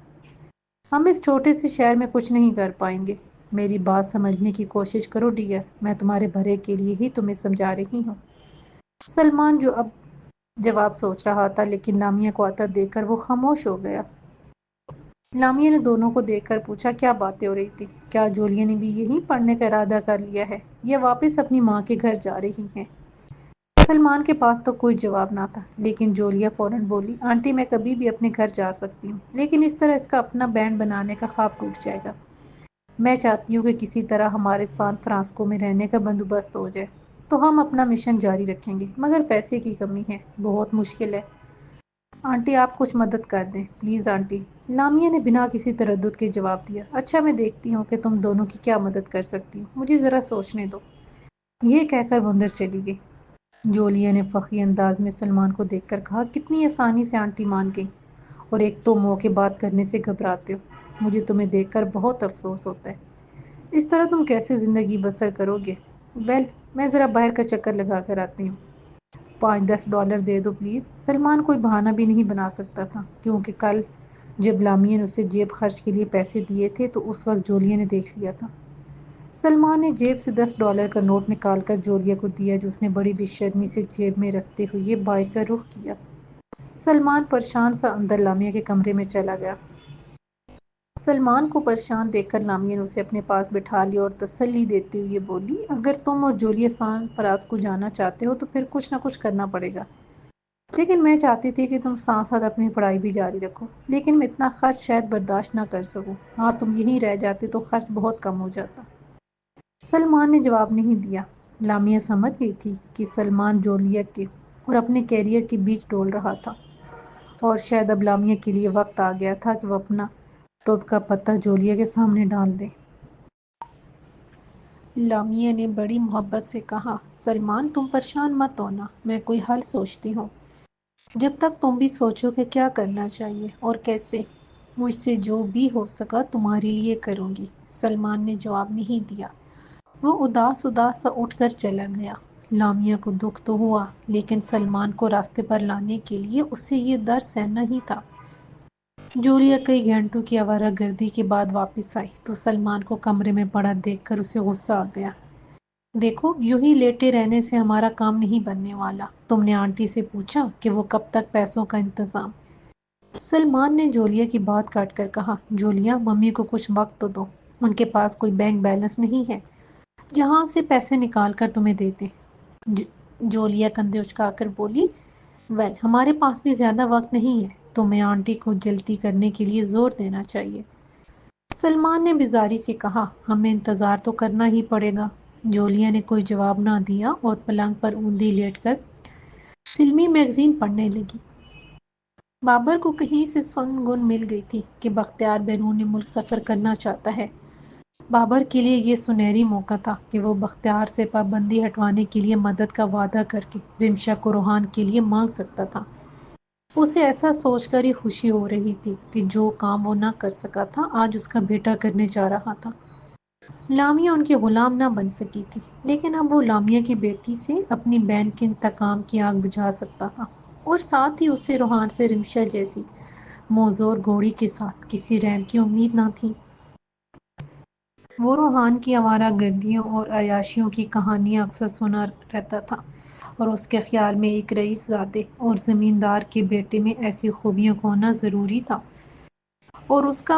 ہم اس چھوٹے سے شہر میں کچھ نہیں کر پائیں گے، میری بات سمجھنے کی کوشش کرو ڈیئر، میں تمہارے بھلے کے لیے ہی تمہیں سمجھا رہی ہوں۔ سلمان جو اب جواب سوچ رہا تھا لیکن لامیا کو آتا دیکھ کر وہ خاموش ہو گیا۔ لامیا نے دونوں کو دیکھ کر پوچھا، کیا باتیں ہو رہی تھی؟ کیا جولیا نے بھی یہی پڑھنے کا ارادہ کر لیا ہے یا واپس اپنی ماں کے گھر جا رہی ہیں؟ سلمان کے پاس تو کوئی جواب نہ تھا لیکن جولیا فوراً بولی، آنٹی میں کبھی بھی اپنے گھر جا سکتی ہوں لیکن اس طرح اس کا اپنا بینڈ بنانے کا خواب ٹوٹ جائے گا، میں چاہتی ہوں کہ کسی طرح ہمارے سان فرانسکو میں رہنے کا بندوبست ہو جائے تو ہم اپنا مشن جاری رکھیں گے، مگر پیسے کی کمی ہے، بہت مشکل ہے، آنٹی آپ کچھ مدد کر دیں پلیز آنٹی۔ لامیا نے بنا کسی تردد کے جواب دیا، اچھا میں دیکھتی ہوں کہ تم دونوں کی کیا مدد کر سکتی ہوں، مجھے ذرا سوچنے دو، یہ کہہ کر وہ اندر چلی گئی۔ جولیا نے فخری انداز میں سلمان کو دیکھ کر کہا، کتنی آسانی سے آنٹی مان گئی اور ایک تو منہ کے بات کرنے سے گھبراتے ہو، مجھے تمہیں دیکھ کر بہت افسوس ہوتا ہے، اس طرح تم کیسے زندگی بسر کرو گے؟ ویل میں ذرا باہر کا چکر لگا کر آتی ہوں، $5-10 دے دو پلیز۔ سلمان کوئی بہانہ بھی نہیں بنا سکتا تھا کیونکہ کل جب لامیا نے اسے جیب خرچ کے لیے پیسے دیے تھے تو اس وقت جولیا نے دیکھ لیا تھا۔ سلمان نے جیب سے $10 کا نوٹ نکال کر جولیا کو دیا جو اس نے بڑی بے شرمی سے جیب میں رکھتے ہوئے باہر کا رخ کیا۔ سلمان پریشان سا اندر لامیا کے کمرے میں چلا گیا۔ سلمان کو پریشان دیکھ کر لامیا نے اسے اپنے پاس بٹھا لیا اور تسلی دیتے ہوئے بولی، اگر تم اور جولیا سان فرانسکو جانا چاہتے ہو تو پھر کچھ نہ کچھ کرنا پڑے گا، لیکن میں چاہتی تھی کہ تم ساتھ ساتھ اپنی پڑھائی بھی جاری رکھو، لیکن میں اتنا خرچ شاید برداشت نہ کر سکوں، ہاں تم یہیں رہ جاتے تو خرچ بہت کم ہو جاتا۔ سلمان نے جواب نہیں دیا۔ لامیا سمجھ گئی تھی کہ سلمان جولیا کے اور اپنے کیریئر کے بیچ ڈول رہا تھا اور شاید اب لامیا کے لیے وقت آ گیا تھا کہ وہ اپنا توب کا پتہ جولیا کے سامنے ڈال دے۔ لامیا نے بڑی محبت سے کہا، سلمان تم پریشان مت ہونا، میں کوئی حل سوچتی ہوں، جب تک تم بھی سوچو کہ کیا کرنا چاہیے اور کیسے، مجھ سے جو بھی ہو سکا تمہارے لیے کروں گی۔ سلمان نے جواب نہیں دیا، وہ اداس سا اٹھ کر چلا گیا۔ لامیا کو دکھ تو ہوا لیکن سلمان کو راستے پر لانے کے لیے اسے یہ درد سہنا ہی تھا۔ جولیا کئی گھنٹوں کی آوارہ گردی کے بعد واپس آئی تو سلمان کو کمرے میں پڑا دیکھ کر اسے غصہ آ گیا۔ دیکھو یوں ہی لیٹے رہنے سے ہمارا کام نہیں بننے والا، تم نے آنٹی سے پوچھا کہ وہ کب تک پیسوں کا انتظام؟ سلمان نے جولیا کی بات کاٹ کر کہا، جولیا ممی کو کچھ وقت تو دو، ان کے پاس کوئی بینک بیلنس نہیں ہے جہاں سے پیسے نکال کر تمہیں دیتے۔ جولیا کندھے اچکا کر بولی، ویل ہمارے پاس بھی زیادہ وقت نہیں ہے، تمہیں آنٹی کو جلدی کرنے کے لیے زور دینا چاہیے۔ سلمان نے بیزاری سے کہا، ہمیں انتظار تو کرنا ہی پڑے گا۔ جولیا نے کوئی جواب نہ دیا اور پلنگ پر اوندھی لیٹ کر فلمی میگزین پڑھنے لگی۔ بابر کو کہیں سے سن گن مل گئی تھی کہ بختیار بیرون ملک سفر کرنا چاہتا ہے۔ بابر کے لیے یہ سنہری موقع تھا کہ وہ بختیار سے پابندی ہٹوانے کے لیے مدد کا وعدہ کر کے رمشا کو روحان کے لیے مانگ سکتا تھا۔ اسے ایسا سوچ کر ہی خوشی ہو رہی تھی کہ جو کام وہ نہ کر سکا تھا آج اس کا بیٹا کرنے جا رہا تھا۔ لامیا ان کی غلام نہ بن سکی تھی لیکن اب وہ لامیا کی بیٹی سے اپنی بہن کے انتقام کی آگ بجھا سکتا تھا اور ساتھ ہی اسے روحان سے رمشا جیسی موزور گھوڑی کے ساتھ کسی رحم کی امید نہ تھی۔ وہ روحان کی آوارہ گردیوں اور عیاشیوں کی کہانیاں اکثر سنا رہتا تھا اور اس کے خیال میں ایک رئیس زادے اور زمیندار کے بیٹے میں ایسی خوبیوں کا ہونا ضروری تھا اور اس کا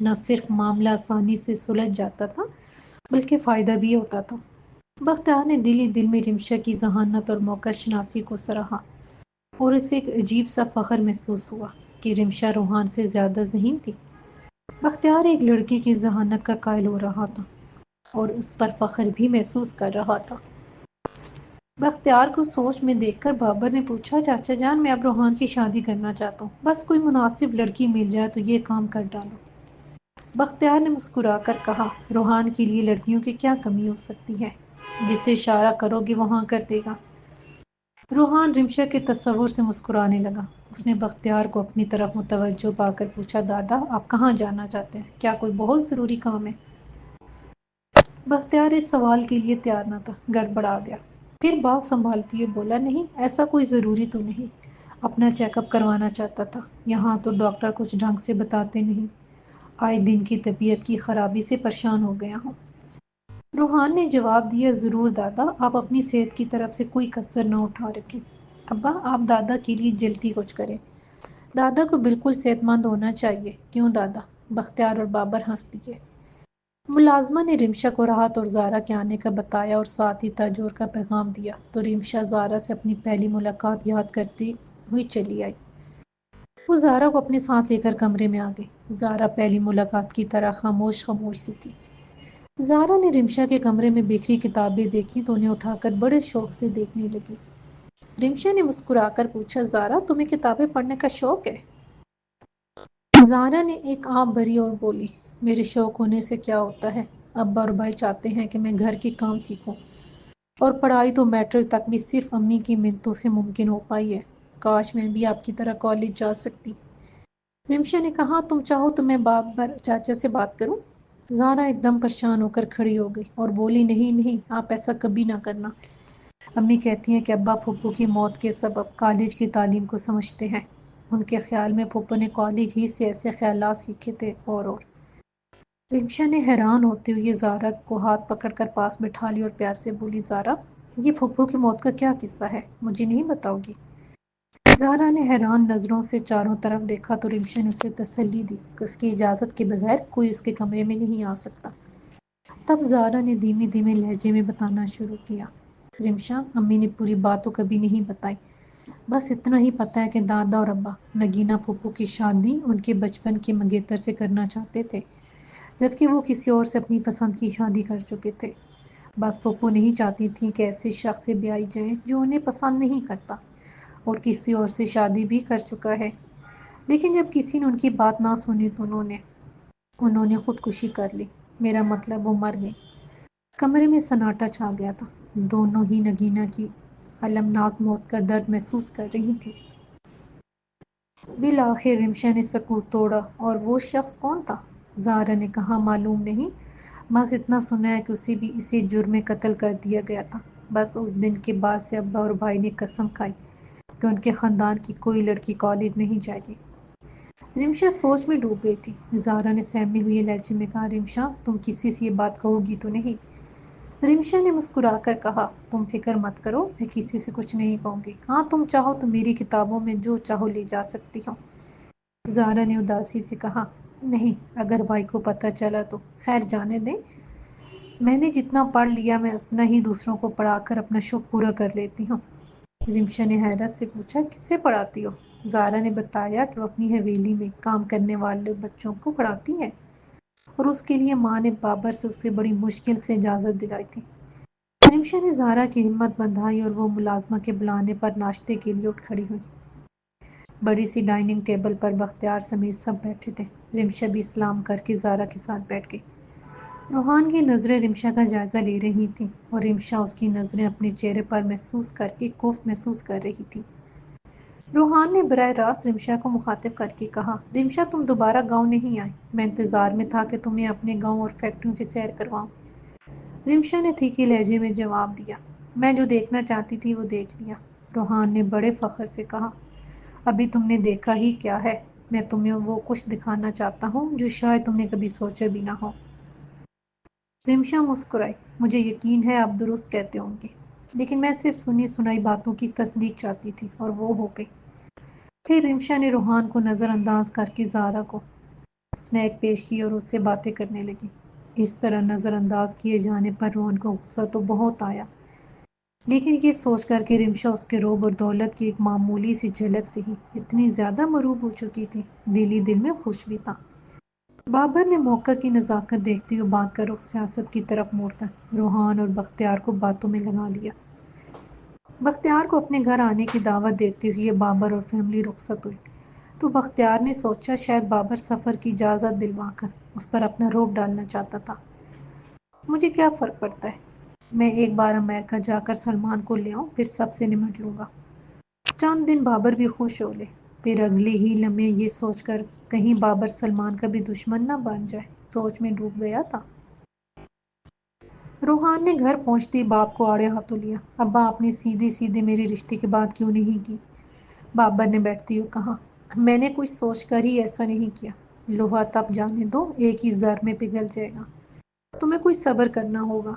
نہ صرف معاملہ آسانی سے سلجھ جاتا تھا بلکہ فائدہ بھی ہوتا تھا۔ بختیار نے دل ہی دل میں رمشا کی ذہانت اور موقع شناسی کو سراہا اور اسے ایک عجیب سا فخر محسوس ہوا کہ رمشا روحان سے زیادہ ذہین تھی۔ بختیار ایک لڑکی کی ذہانت کا قائل ہو رہا تھا اور اس پر فخر بھی محسوس کر رہا تھا۔ بختیار کو سوچ میں دیکھ کر بابر نے پوچھا، چاچا جان میں اب روحان کی شادی کرنا چاہتا ہوں، بس کوئی مناسب لڑکی مل جائے تو یہ کام کر ڈالو۔ بختیار نے مسکرا کر کہا، روحان کے لیے لڑکیوں کی کیا کمی ہو سکتی ہے، جسے اشارہ کرو گے وہاں کر دے گا۔ روحان رمشا کے تصور سے مسکرانے لگا۔ اس نے بختیار کو اپنی طرف متوجہ پا کر پوچھا، دادا آپ کہاں جانا چاہتے ہیں، کیا کوئی بہت ضروری کام ہے؟ بختیار اس سوال کے لیے تیار نہ تھا، گڑبڑا گیا، پھر بات سنبھالتے ہوئے بولا، نہیں ایسا کوئی ضروری تو نہیں، اپنا چیک اپ کروانا چاہتا تھا، یہاں تو ڈاکٹر کچھ ڈھنگ سے بتاتے نہیں، آئے دن کی طبیعت کی خرابی سے پریشان ہو گیا ہوں۔ روحان نے جواب دیا، ضرور دادا، آپ اپنی صحت کی طرف سے کوئی کسر نہ اٹھا رکھیں، ابا آپ دادا کے لیے جلدی کچھ کریں، دادا کو بالکل صحت مند ہونا چاہیے، کیوں دادا؟ بختیار اور بابر ہنس دیے۔ ملازمہ نے رمشا کو راحت اور زارا کے آنے کا بتایا اور ساتھ ہی تاجور کا پیغام دیا تو رمشا زارا سے اپنی پہلی ملاقات یاد کرتی ہوئی چلی آئی۔ وہ زارا کو اپنے ساتھ لے کر کمرے میں آ گئی۔ زارا پہلی ملاقات کی طرح خاموش خاموش سی تھی۔ زارا نے رمشا کے کمرے میں بکھری کتابیں دیکھی تو انہیں اٹھا کر بڑے شوق سے دیکھنے لگی۔ رمشا نے مسکرا کر پوچھا، زارا تمہیں کتابیں پڑھنے کا شوق ہے؟ زارا نے ایک آہ بھری اور بولی، میرے شوق ہونے سے کیا ہوتا ہے، ابا اور بھائی چاہتے ہیں کہ میں گھر کے کام سیکھوں، اور پڑھائی تو میٹرک تک بھی صرف امی کی منتوں سے ممکن ہو پائی ہے، کاش میں بھی آپ کی طرح کالج جا سکتی۔ رمشا نے کہا، تم چاہو تو میں بابر چاچا سے بات کروں؟ زارا ایک دم پریشان ہو کر کھڑی ہو گئی اور بولی، نہیں نہیں، آپ ایسا کبھی نہ کرنا، امی کہتی ہیں کہ ابا پھپھو کی موت کے سبب کالج کی تعلیم کو سمجھتے ہیں، ان کے خیال میں پھپھو نے کالج ہی سے ایسے خیالات سیکھے تھے اور رمشا نے حیران ہوتے ہوئے زارا کو ہاتھ پکڑ کر پاس بٹھا لی اور پیار سے بولی، زارا یہ پھپھو کی موت کا کیا قصہ ہے، مجھے نہیں بتاؤ گی؟ زارا نے حیران نظروں سے چاروں طرف دیکھا تو رمشا نے اسے تسلی دی کہ اس کی اجازت کے بغیر کوئی اس کے کمرے میں نہیں آ سکتا۔ تب زارا نے دھیمے دھیمے لہجے میں بتانا شروع کیا، رمشا امی نے پوری بات تو کبھی نہیں بتائی، بس اتنا ہی پتا ہے کہ دادا اور ابا نگینا پھپھو کی شادی ان کے بچپن کے منگیتر سے کرنا چاہتے تھے، جبکہ وہ کسی اور سے اپنی پسند کی شادی کر چکے تھے۔ بس پھپھو نہیں چاہتی تھی کہ ایسے شخص سے بیائی جائے جو انہیں پسند نہیں کرتا اور کسی اور سے شادی بھی کر چکا ہے، لیکن جب کسی نے ان کی بات نہ سنی تو انہوں نے خودکشی کر لی، میرا مطلب وہ مر گئی۔ کمرے میں سناٹا چھا گیا تھا، دونوں ہی نگینا کی المناک موت کا درد محسوس کر رہی تھی۔ بالآخر رمشا نے سکوت توڑا، اور وہ شخص کون تھا؟ زارا نے کہا، معلوم نہیں، بس اتنا سنا ہے کہ اسے بھی اسی جرم میں قتل کر دیا گیا تھا۔ بس اس دن کے بعد سے ابا اور بھائی نے قسم کھائی کہ ان کے خاندان کی کوئی لڑکی کالج نہیں جائے گی۔ رمشا سوچ میں ڈوب گئی تھی۔ زارا نے سہمے ہوئے لہجے میں کہا، رمشا تم کسی سے یہ بات کہو گی تو نہیں؟ رمشا نے مسکرا کر کہا، تم فکر مت کرو، میں کسی سے کچھ نہیں کہوں گی، ہاں تم چاہو تو میری کتابوں میں جو چاہو لے جا سکتی ہو۔ زارا نے اداسی سے کہا، نہیں، اگر بھائی کو پتہ چلا تو خیر جانے دیں، میں نے جتنا پڑھ لیا میں اتنا ہی دوسروں کو پڑھا کر اپنا شوق پورا کر لیتی ہوں۔ رمشا نے حیرت سے پوچھا، کس سے پڑھاتی ہو؟ زارا نے بتایا کہ وہ اپنی حویلی میں کام کرنے والے بچوں کو پڑھاتی ہے اور اس کے لیے ماں نے بابر سے اسے بڑی مشکل سے اجازت دلائی تھی۔ رمشا نے زارا کی ہمت بندھائی اور وہ ملازمہ کے بلانے پر ناشتے کے لیے اٹھ کھڑی ہوئی۔ بڑی سی ڈائننگ ٹیبل پر بختیار سمیت سب بیٹھے تھے۔ رمشا بھی سلام کر کے زارا کے ساتھ بیٹھ گئی۔ روحان کی نظریں رمشا کا جائزہ لے رہی تھیں اور رمشا اس کی نظریں اپنے چہرے پر محسوس کر کے کوفت محسوس کر رہی تھی۔ روحان نے براہ راست رمشا کو مخاطب کر کے کہا، رمشا تم دوبارہ گاؤں نہیں آئی، میں انتظار میں تھا کہ تمہیں اپنے گاؤں اور فیکٹریوں کی سیر کرواؤں۔ رمشا نے تھیکے لہجے میں جواب دیا، میں جو دیکھنا چاہتی تھی وہ دیکھ لیا۔ روحان نے بڑے فخر سے کہا، ابھی تم نے دیکھا ہی کیا ہے، میں تمہیں وہ کچھ دکھانا چاہتا ہوں جو شاید تم نے کبھی سوچا بھی نہ ہو۔ رمشا مسکرائی، مجھے یقین ہے آپ درست کہتے ہوں گے، لیکن میں صرف سنی سنائی باتوں کی تصدیق چاہتی تھی اور وہ ہو گئی۔ پھر رمشا نے روحان کو نظر انداز کر کے زارا کو اسنیک پیش کی اور اس سے باتیں کرنے لگی۔ اس طرح نظر انداز کیے جانے پر روہن کو غصہ تو بہت آیا، لیکن یہ سوچ کر کہ رمشا اس کے روب اور دولت کی ایک معمولی سی جھلک سے ہی اتنی زیادہ مروب ہو چکی تھی، دل ہی دل میں خوش بھی تھا۔ بابر نے موقع کی نزاکت دیکھتے ہوئے بات کا رخ سیاست کی طرف موڑ کر روحان اور بختیار کو باتوں میں لگا لیا۔ بختیار کو اپنے گھر آنے کی دعوت دیتے ہوئے بابر اور فیملی رخصت ہوئی تو بختیار نے سوچا شاید بابر سفر کی اجازت دلوا کر اس پر اپنا روب ڈالنا چاہتا تھا۔ مجھے کیا فرق پڑتا ہے، میں ایک بار امریکہ جا کر سلمان کو لے آؤں، پھر سب سے نمٹ لوں گا۔ چند دن بابر بھی خوش ہو لے، پھر اگلے ہی لمحے یہ سوچ کر کہیں بابر سلمان کا بھی دشمن نہ بن جائے، سوچ میں ڈوب گیا تھا۔ روحان نے گھر پہنچتے ہی باپ کو آڑے ہاتھوں لیا۔ ابا، آپ نے سیدھے سیدھے میرے رشتے کی بات کیوں نہیں کی؟ بابر نے بیٹھتے ہوئے کہا، میں نے کچھ سوچ کر ہی ایسا نہیں کیا۔ لوہا تپ جانے دو، ایک ہی زر میں پگھل جائے گا، تمہیں کچھ صبر کرنا ہوگا۔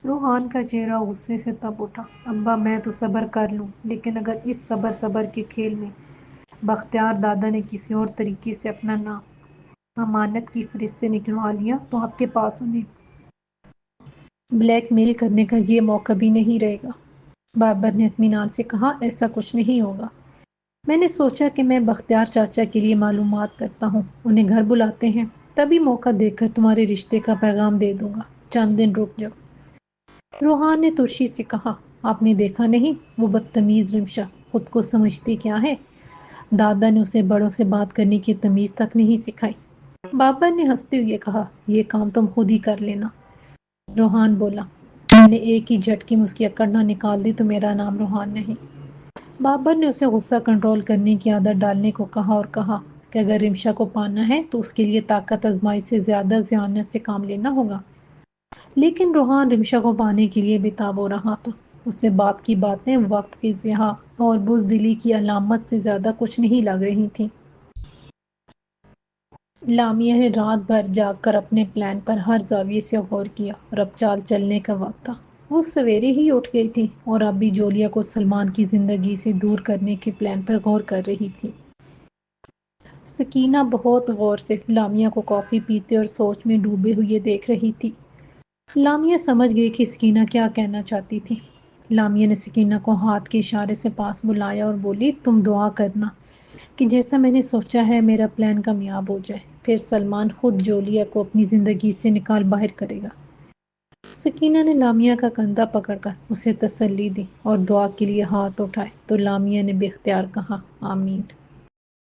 روحان کا چہرہ غصے سے تپ اٹھا۔ ابا، میں تو صبر کر لوں، لیکن اگر اس صبر کے کھیل میں بختیار دادا نے کسی اور طریقے سے اپنا نام امانت کی فہرست سے نکلوا لیا تو آپ کے پاس انہیں بلیک میل کرنے کا یہ موقع بھی نہیں رہے گا۔ بابر نے اطمینان سے کہا، ایسا کچھ نہیں ہوگا۔ میں نے سوچا کہ میں بختیار چاچا کے لیے معلومات کرتا ہوں، انہیں گھر بلاتے ہیں، تبھی موقع دیکھ کر تمہارے رشتے کا پیغام دے دوں گا۔ چند دن رک جاؤ۔ روحان نے ترشی سے کہا، آپ نے دیکھا نہیں، وہ بدتمیز رمشا خود کو سمجھتی کیا ہے؟ دادا نے اسے بڑوں سے بات کرنے کی تمیز تک نہیں سکھائی۔ بابر نے ہنستے ہوئے کہا، یہ کام تم خود ہی کر لینا۔ روحان بولا، میں نے ایک ہی جھٹکے میں اس کی اکڑ نہ نکال دی تو میرا نام روحان نہیں۔ بابر نے اسے غصہ کنٹرول کرنے کی عادت ڈالنے کو کہا اور کہا کہ اگر رمشا کو پانا ہے تو اس کے لیے طاقت آزمائی سے زیادہ ذہانت سے کام لینا ہوگا۔ لیکن روحان رمشا کو پانے کے لیے بےتاب ہو رہا تھا۔ اسے باپ کی باتیں وقت کے ضیاع اور بزدلی کی علامت سے زیادہ کچھ نہیں لگ رہی تھیں۔ لامیا نے رات بھر جاگ کر اپنے پلان پر ہر زاویے سے غور کیا اور اب چال چلنے کا وقت تھا۔ وہ سویرے ہی اٹھ گئی تھی اور اب بھی جولیا کو سلمان کی زندگی سے دور کرنے کے پلان پر غور کر رہی تھی۔ سکینہ بہت غور سے لامیا کو کافی پیتے اور سوچ میں ڈوبے ہوئے دیکھ رہی تھی۔ لامیا سمجھ گئی کہ سکینہ کیا کہنا چاہتی تھی۔ لامیا نے سکینہ کو ہاتھ کے اشارے سے پاس بلایا اور بولی، تم دعا کرنا کہ جیسا میں نے سوچا ہے میرا پلان کامیاب ہو جائے، پھر سلمان خود جولیا کو اپنی زندگی سے نکال باہر کرے گا۔ سکینہ نے لامیا کا کندھا پکڑ کر اسے تسلی دی اور دعا کے لیے ہاتھ اٹھائے تو لامیا نے بے اختیار کہا، آمین۔